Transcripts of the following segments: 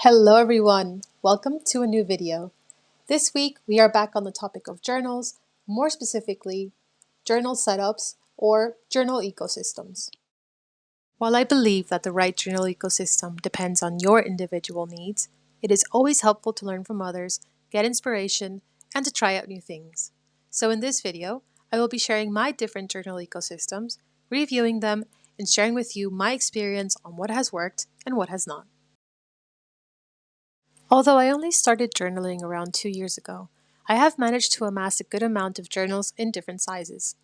Hello everyone, welcome to a new video. This week we are back on the topic of journals, more specifically journal setups or journal ecosystems. While I believe that the right journal ecosystem depends on your individual needs, it is always helpful to learn from others, get inspiration, and to try out new things. So in this video, I will be sharing my different journal ecosystems, reviewing them, and sharing with you my experience on what has worked and what has not. Although I only started journaling around 2 years ago, I have managed to amass a good amount of journals in different sizes.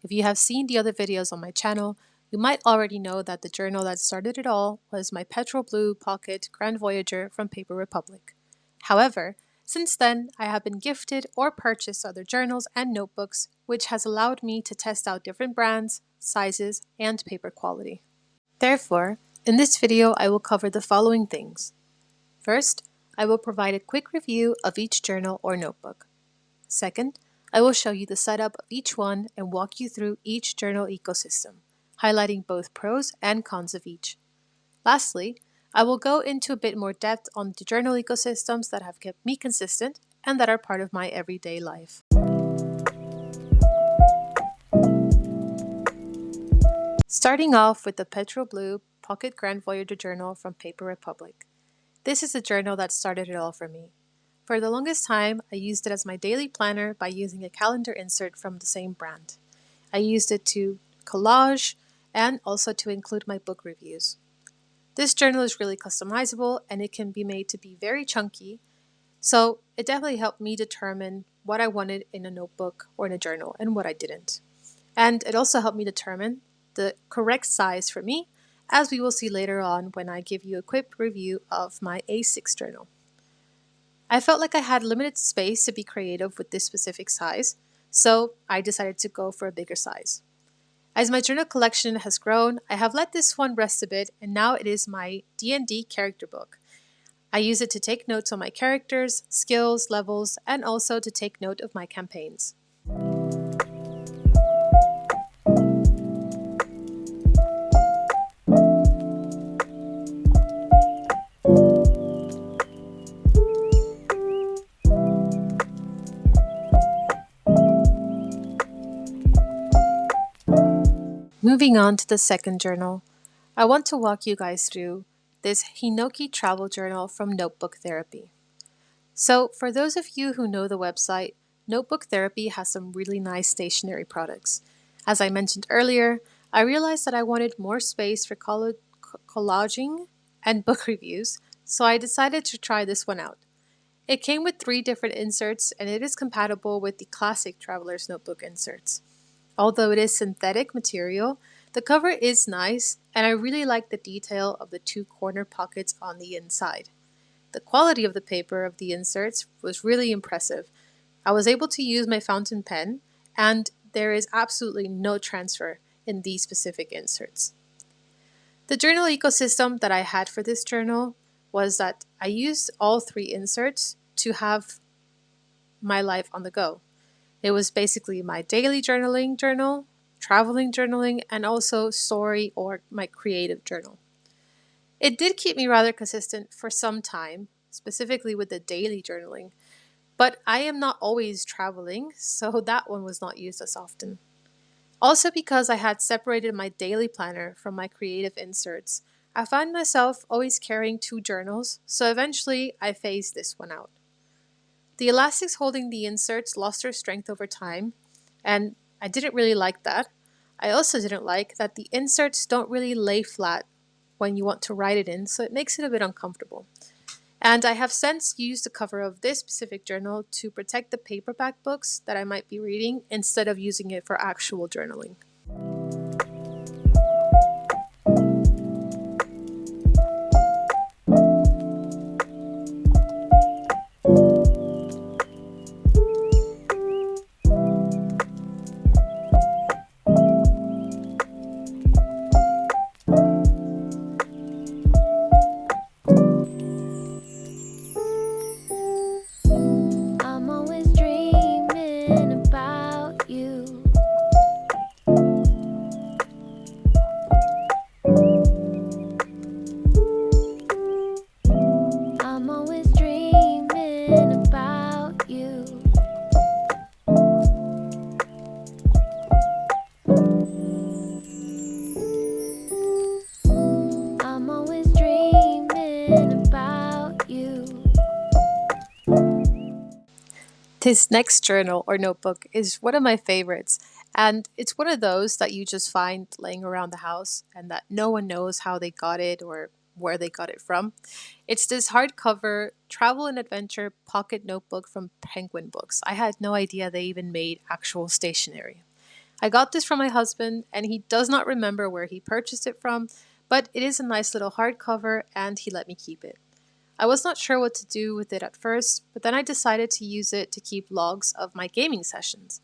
If you have seen the other videos on my channel, you might already know that the journal that started it all was my Petrol Blue Pocket Grand Voyager from Paper Republic. However, since then, I have been gifted or purchased other journals and notebooks, which has allowed me to test out different brands, sizes, and paper quality. Therefore, in this video, I will cover the following things. First, I will provide a quick review of each journal or notebook. Second, I will show you the setup of each one and walk you through each journal ecosystem, highlighting both pros and cons of each. Lastly, I will go into a bit more depth on the journal ecosystems that have kept me consistent and that are part of my everyday life. Starting off with the Petrol Blue Pocket Grand Voyager journal from Paper Republic. This is a journal that started it all for me. For the longest time, I used it as my daily planner by using a calendar insert from the same brand. I used it to collage and also to include my book reviews. This journal is really customizable and it can be made to be very chunky, so it definitely helped me determine what I wanted in a notebook or in a journal and what I didn't. And it also helped me determine the correct size for me, as we will see later on when I give you a quick review of my A6 journal. I felt like I had limited space to be creative with this specific size, so I decided to go for a bigger size. As my journal collection has grown, I have let this one rest a bit, and now it is my D&D character book. I use it to take notes on my characters, skills, levels, and also to take note of my campaigns. Moving on to the second journal, I want to walk you guys through this Hinoki travel journal from Notebook Therapy. So for those of you who know the website, Notebook Therapy has some really nice stationery products. As I mentioned earlier, I realized that I wanted more space for collaging and book reviews, so I decided to try this one out. It came with 3 different inserts and it is compatible with the classic Traveler's Notebook inserts. Although it is synthetic material, the cover is nice and I really like the detail of the 2 corner pockets on the inside. The quality of the paper of the inserts was really impressive. I was able to use my fountain pen and there is absolutely no transfer in these specific inserts. The journal ecosystem that I had for this journal was that I used all 3 inserts to have my life on the go. It was basically my daily journaling journal, traveling journaling, and also story or my creative journal. It did keep me rather consistent for some time, specifically with the daily journaling, but I am not always traveling, so that one was not used as often. Also because I had separated my daily planner from my creative inserts, I found myself always carrying 2 journals, so eventually I phased this one out. The elastics holding the inserts lost their strength over time, and I didn't really like that. I also didn't like that the inserts don't really lay flat when you want to write it in, so it makes it a bit uncomfortable. And I have since used the cover of this specific journal to protect the paperback books that I might be reading instead of using it for actual journaling. This next journal or notebook is one of my favorites, and it's one of those that you just find laying around the house and that no one knows how they got it or where they got it from. It's this hardcover travel and adventure pocket notebook from Penguin Books. I had no idea they even made actual stationery. I got this from my husband, and he does not remember where he purchased it from, but it is a nice little hardcover, and he let me keep it. I was not sure what to do with it at first, but then I decided to use it to keep logs of my gaming sessions.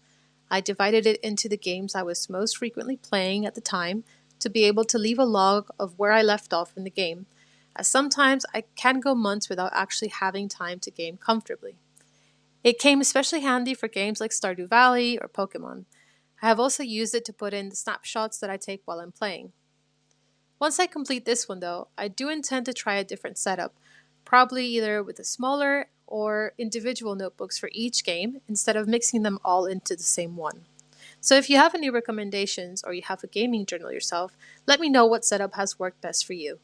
I divided it into the games I was most frequently playing at the time to be able to leave a log of where I left off in the game, as sometimes I can go months without actually having time to game comfortably. It came especially handy for games like Stardew Valley or Pokemon. I have also used it to put in the snapshots that I take while I'm playing. Once I complete this one though, I do intend to try a different setup, probably either with a smaller or individual notebooks for each game instead of mixing them all into the same one. So if you have any recommendations or you have a gaming journal yourself, let me know what setup has worked best for you.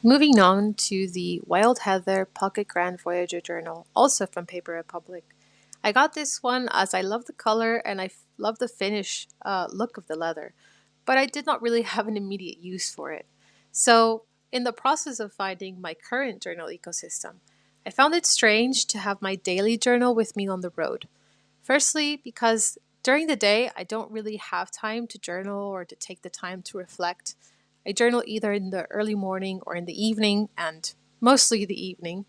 Moving on to the Wild Heather Pocket Grand Voyager Journal, also from Paper Republic. I got this one as I love the color and love the finish look of the leather, but I did not really have an immediate use for it. So, in the process of finding my current journal ecosystem, I found it strange to have my daily journal with me on the road. Firstly, because during the day, I don't really have time to journal or to take the time to reflect. I journal either in the early morning or in the evening, and mostly the evening.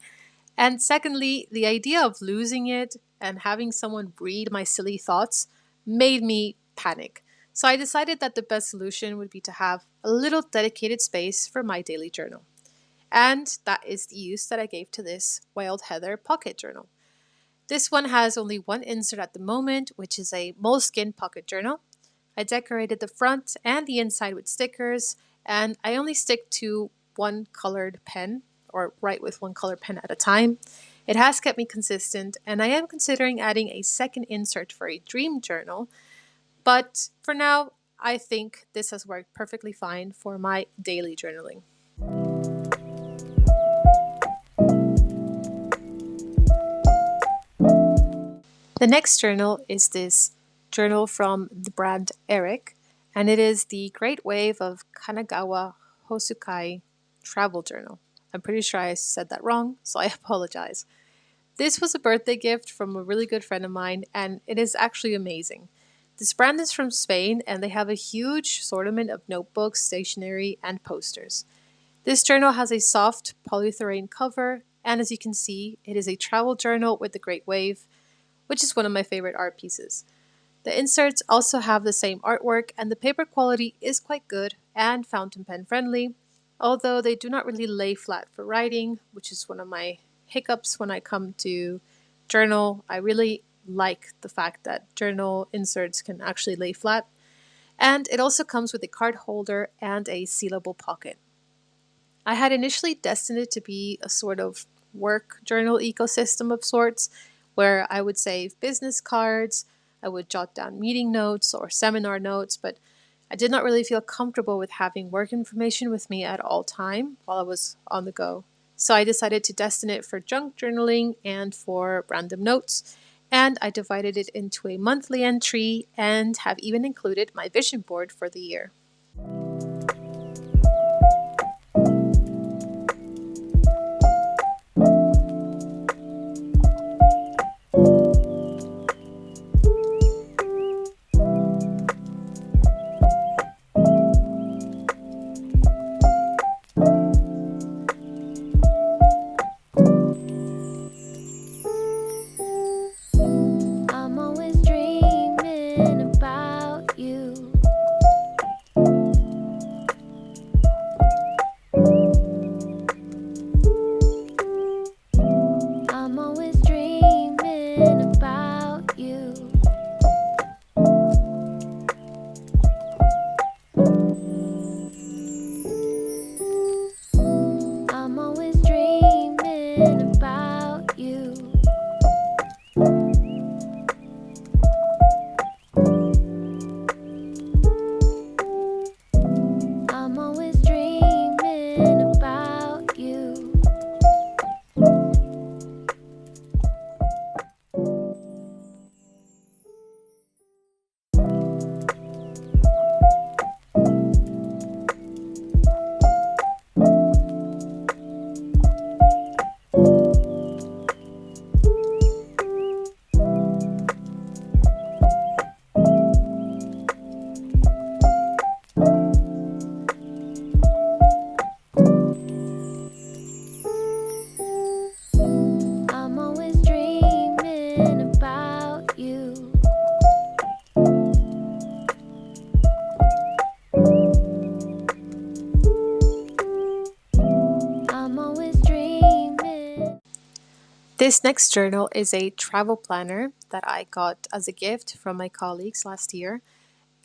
And secondly, the idea of losing it and having someone read my silly thoughts made me panic. So I decided that the best solution would be to have a little dedicated space for my daily journal. And that is the use that I gave to this Wild Heather pocket journal. This one has only one insert at the moment, which is a moleskin pocket journal. I decorated the front and the inside with stickers, and I only stick to one colored pen, or write with one colored pen at a time. It has kept me consistent, and I am considering adding a second insert for a dream journal, but for now, I think this has worked perfectly fine for my daily journaling. The next journal is this journal from the brand Eric, and it is the Great Wave of Kanagawa Hosukai Travel Journal. I'm pretty sure I said that wrong, so I apologize. This was a birthday gift from a really good friend of mine, and it is actually amazing. This brand is from Spain, and they have a huge assortment of notebooks, stationery, and posters. This journal has a soft polyurethane cover, and as you can see, it is a travel journal with the Great Wave, which is one of my favorite art pieces. The inserts also have the same artwork, and the paper quality is quite good and fountain pen friendly, although they do not really lay flat for writing, which is one of my hiccups when I come to journal. I really like the fact that journal inserts can actually lay flat, and it also comes with a card holder and a sealable pocket. I had initially destined it to be a sort of work journal ecosystem of sorts, where I would save business cards, I would jot down meeting notes or seminar notes, but I did not really feel comfortable with having work information with me at all time while I was on the go. So I decided to destine it for junk journaling and for random notes, and I divided it into a monthly entry and have even included my vision board for the year. I'm always dreaming about you. This next journal is a travel planner that I got as a gift from my colleagues last year.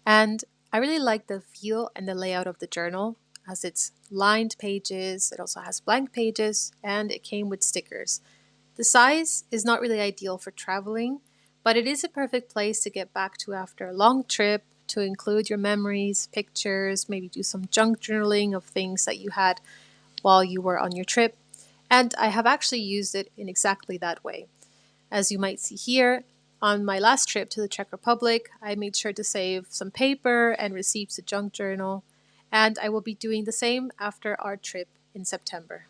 And I really like the feel and the layout of the journal as it's lined pages, it also has blank pages, and it came with stickers. The size is not really ideal for traveling, but it is a perfect place to get back to after a long trip, to include your memories, pictures, maybe do some junk journaling of things that you had while you were on your trip. And I have actually used it in exactly that way. As you might see here, on my last trip to the Czech Republic, I made sure to save some paper and receipts to junk journal, and I will be doing the same after our trip in September.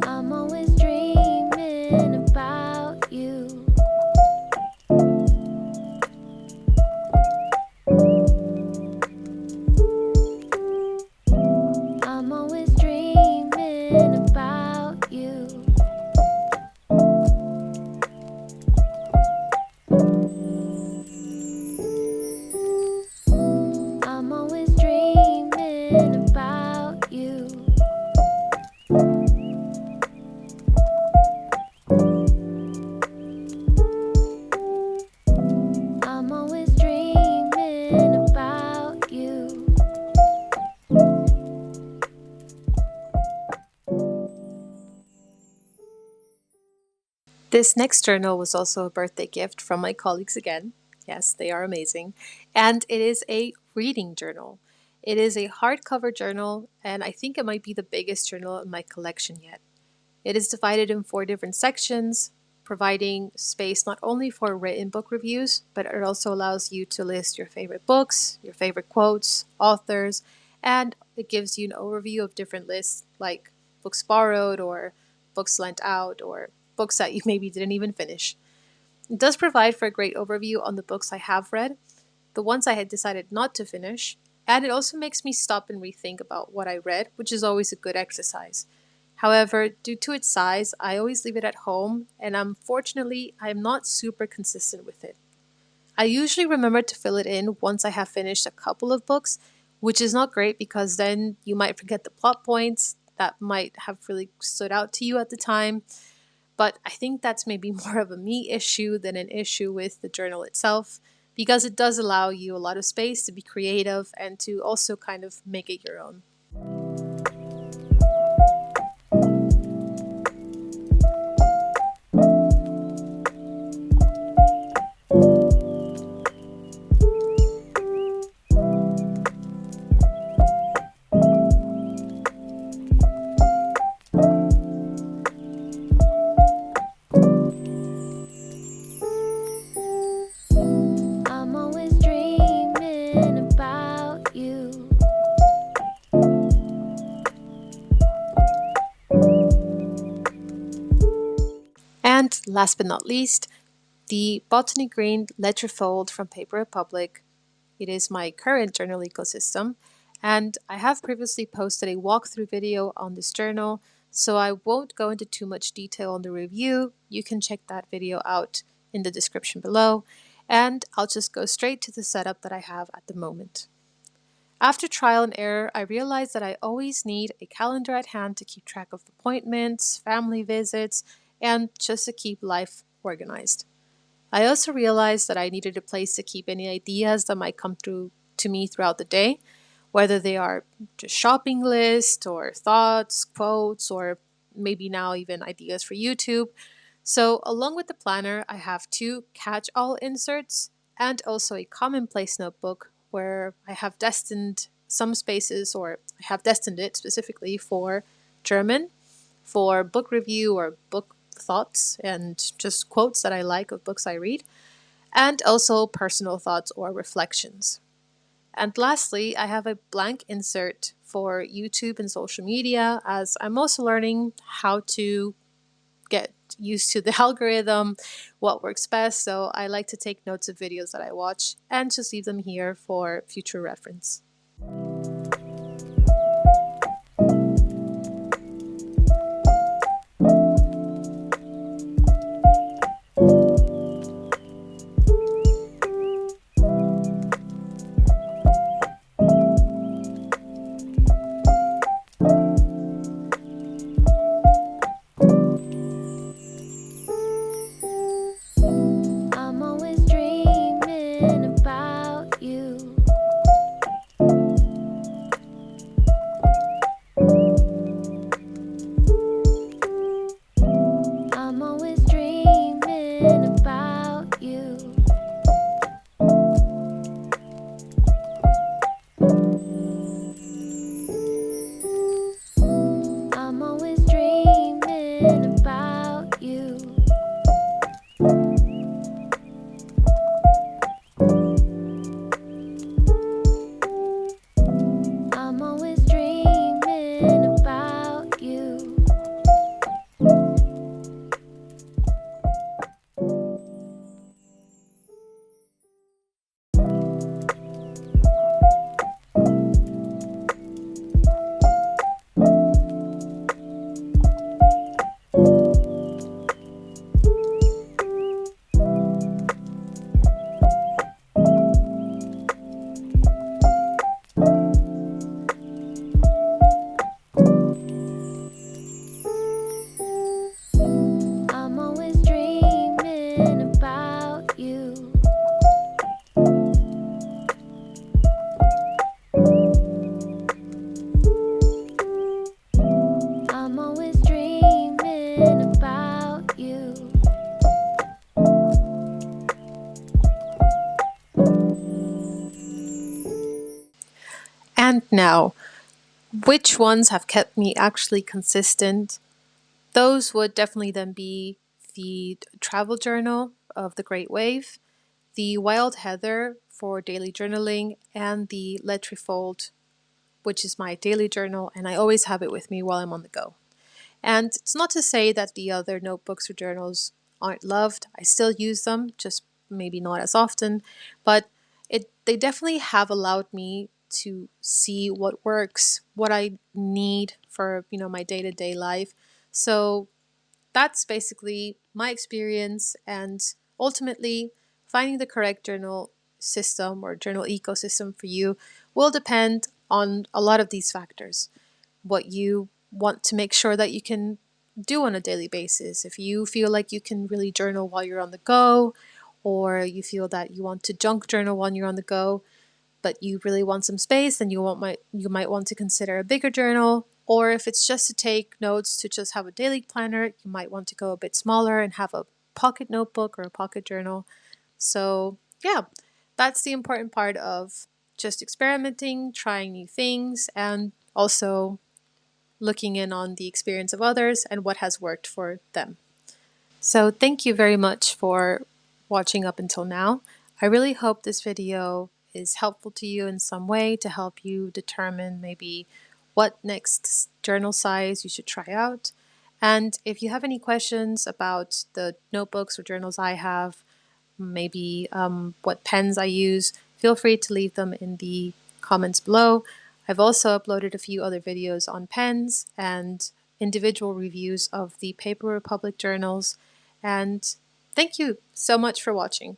I'm always dreaming about you. I'm always dreaming about you. I'm always dreaming about you. I'm always dreaming about you. This next journal was also a birthday gift from my colleagues again. Yes, they are amazing. And it is a reading journal. It is a hardcover journal, and I think it might be the biggest journal in my collection yet. It is divided in four different sections, providing space not only for written book reviews, but it also allows you to list your favorite books, your favorite quotes, authors, and it gives you an overview of different lists like books borrowed or books lent out or books that you maybe didn't even finish. It does provide for a great overview on the books I have read, the ones I had decided not to finish, and it also makes me stop and rethink about what I read, which is always a good exercise. However, due to its size, I always leave it at home, and unfortunately, I am not super consistent with it. I usually remember to fill it in once I have finished a couple of books, which is not great because then you might forget the plot points that might have really stood out to you at the time. But I think that's maybe more of a me issue than an issue with the journal itself, because it does allow you a lot of space to be creative and to also kind of make it your own. I'm always dreaming about you. And last but not least, the Botany Green Letterfold from Paper Republic. It is my current journal ecosystem, and I have previously posted a walkthrough video on this journal, so I won't go into too much detail on the review. You can check that video out in the description below, and I'll just go straight to the setup that I have at the moment. After trial and error, I realized that I always need a calendar at hand to keep track of appointments, family visits, and just to keep life organized. I also realized that I needed a place to keep any ideas that might come through to me throughout the day, whether they are just shopping lists or thoughts, quotes, or maybe now even ideas for YouTube. So, along with the planner, I have two catch all inserts and also a commonplace notebook where I have destined some spaces, or I have destined it specifically for German, for book review or book thoughts and just quotes that I like of books I read, and also personal thoughts or reflections. And lastly, I have a blank insert for YouTube and social media as I'm also learning how to get used to the algorithm, what works best. So I like to take notes of videos that I watch and just leave them here for future reference. I'm always dreaming about you. I'm always dreaming about you. I'm always dreaming about you. I'm always dreaming about you. I'm always dreaming about you. I'm always dreaming about you. And now, which ones have kept me actually consistent? Those would definitely then be the travel journal of the Great Wave, the Wild Heather for daily journaling, and the Letrifold, which is my daily journal, and I always have it with me while I'm on the go. And it's not to say that the other notebooks or journals aren't loved. I still use them, just maybe not as often, but they definitely have allowed me to see what works, what I need for, my day-to-day life. So that's basically my experience, and ultimately finding the correct journal system or journal ecosystem for you will depend on a lot of these factors. What you want to make sure that you can do on a daily basis. If you feel like you can really journal while you're on the go, or you feel that you want to junk journal when you're on the go, but you really want some space, then you might want to consider a bigger journal. Or if it's just to take notes, to just have a daily planner, you might want to go a bit smaller and have a pocket notebook or a pocket journal. So yeah, that's the important part of just experimenting, trying new things, and also looking in on the experience of others and what has worked for them. So thank you very much for watching up until now. I really hope this video is helpful to you in some way to help you determine maybe what next journal size you should try out. And if you have any questions about the notebooks or journals I have, maybe what pens I use, feel free to leave them in the comments below. I've also uploaded a few other videos on pens and individual reviews of the Paper Republic journals. And thank you so much for watching.